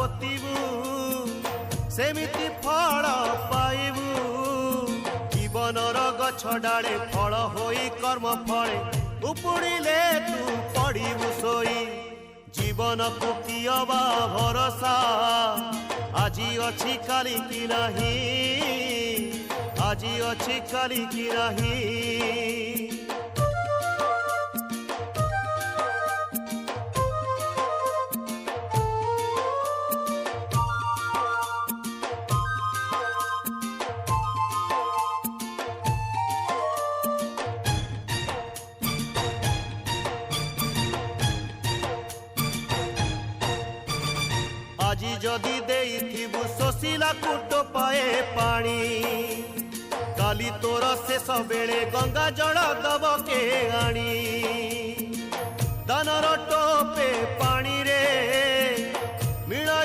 ପୋତିବୁ ସେମିତି ଫଳ ପାଇବୁ। ଜୀବନର ଗଛ ଡାଳେ ଫଳ ହୋଇ କର୍ମ ଫଳେ ଉପୁଡ଼ିଲେ ତୁ ପଡ଼ିବୁ ଶୋଇ। ଜୀବନକୁ କିଏ ବା ଭରସା ଆଜି ଅଛି କାଲି କି ନାହିଁ, ଆଜି ଅଛି କାଲି କି ନାହିଁ। আজি যদি দেইথিবু শোষিলা কুটোপায়ে পানি, কালি তোর শেষ বেড়ে গঙ্গা জল দব কে আনি। দানর টোপে পানি রে মিলাই